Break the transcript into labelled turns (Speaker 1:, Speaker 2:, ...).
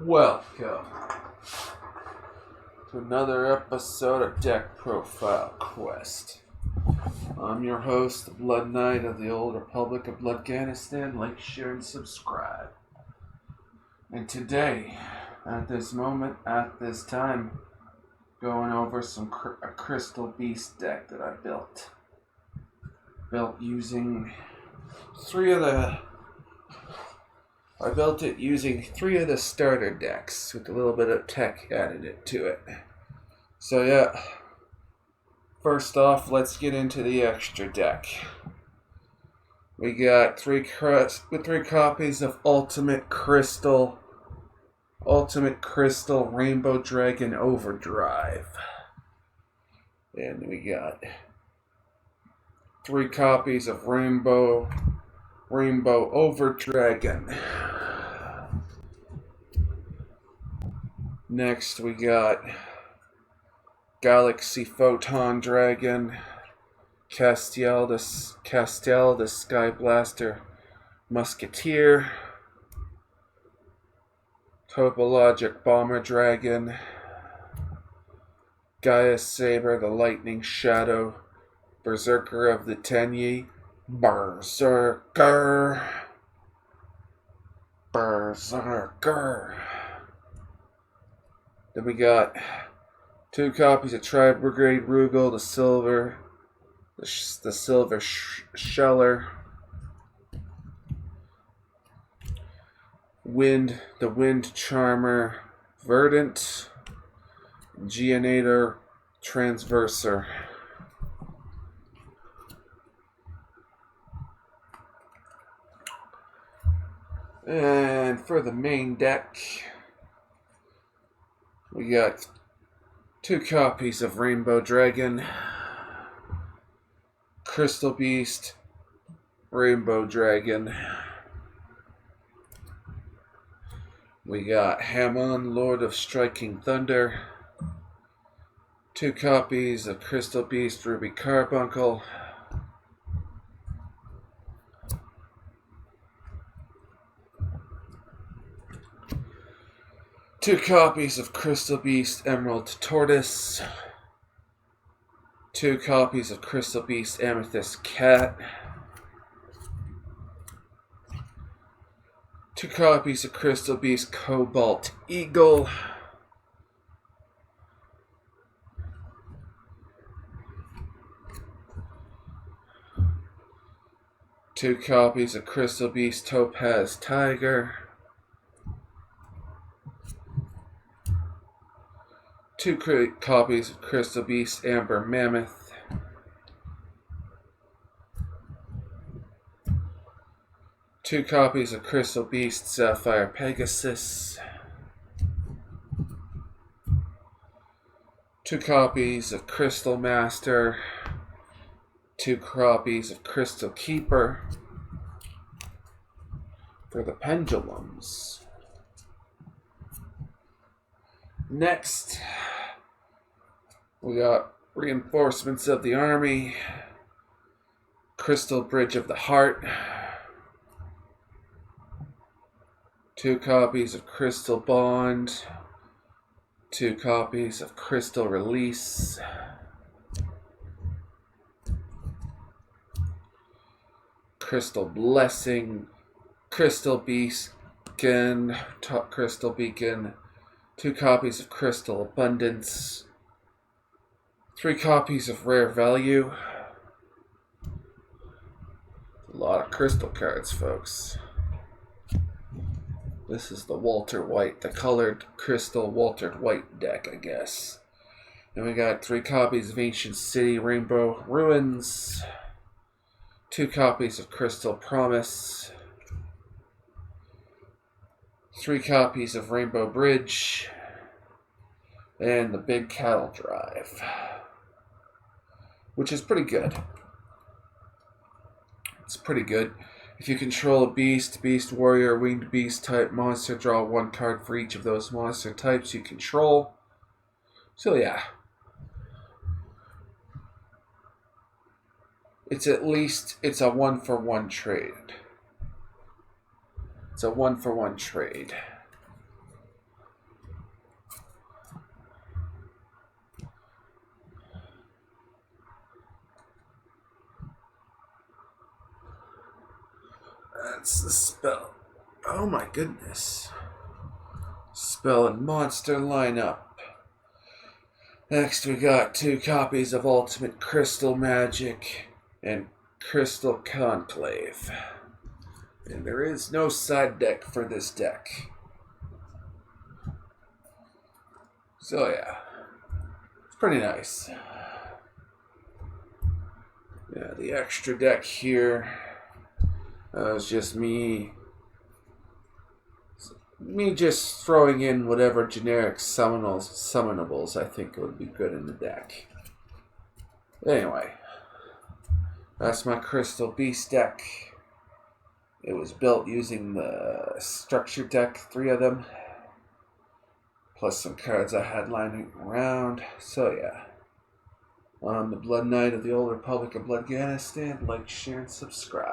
Speaker 1: Welcome to another episode of Deck Profile Quest. I'm your host, the Blood Knight of the Old Republic of Bloodganistan. Like, share, and subscribe. And today, at this moment, at this time, going over a Crystal Beast deck that I built. I built it using three of the starter decks with a little bit of tech added to it. So yeah, first off, let's get into the extra deck. We got three copies of Ultimate Crystal Rainbow Dragon Overdrive. And we got three copies of Rainbow Overdragon. Next we got Galaxy Photon Dragon, Castiel the Sky Blaster Musketeer, Topologic Bomber Dragon, Gaia Saber the Lightning Shadow, Berserker of the Tenyi, Berserker. Then we got two copies of Tri-Brigade Rugal, the Silver Sheller, the Wind Charmer Verdant, Geonator Transverser. And for the main deck, we got two copies of Rainbow Dragon, Crystal Beast, Rainbow Dragon. We got Hamon, Lord of Striking Thunder, two copies of Crystal Beast, Ruby Carbuncle, two copies of Crystal Beast Emerald Tortoise, two copies of Crystal Beast Amethyst Cat, two copies of Crystal Beast Cobalt Eagle, two copies of Crystal Beast Topaz Tiger, two copies of Crystal Beast Amber Mammoth, two copies of Crystal Beast Sapphire Pegasus, two copies of Crystal Master, two copies of Crystal Keeper for the pendulums. Next, we got Reinforcements of the Army, Crystal Bridge of the Heart, two copies of Crystal Bond, two copies of Crystal Release, Crystal Blessing, Crystal Beacon, two copies of Crystal Abundance, three copies of Rare Value. A lot of crystal cards, folks. This is the colored crystal Walter White deck, I guess. And we got three copies of Ancient City Rainbow Ruins, two copies of Crystal Promise, three copies of Rainbow Bridge, and the Big Cattle Drive, which is pretty good. It's pretty good. If you control a beast, warrior, winged beast type monster, draw one card for each of those monster types you control. So yeah. It's a 1-for-1 trade. It's a 1-for-1 trade. That's the spell. Oh my goodness. Spell and monster lineup. Next, we got 2 copies of Ultimate Crystal Magic and Crystal Conclave. And there is no side deck for this deck. So yeah, it's pretty nice. Yeah, the extra deck here is just me just throwing in whatever generic summonables I think would be good in the deck. Anyway, that's my Crystal Beast deck. It was built using the structure deck, 3 of them, plus some cards I had lying around. So yeah, I'm the Blood Knight of the Old Republic of Bloodganistan. Like, share, and subscribe.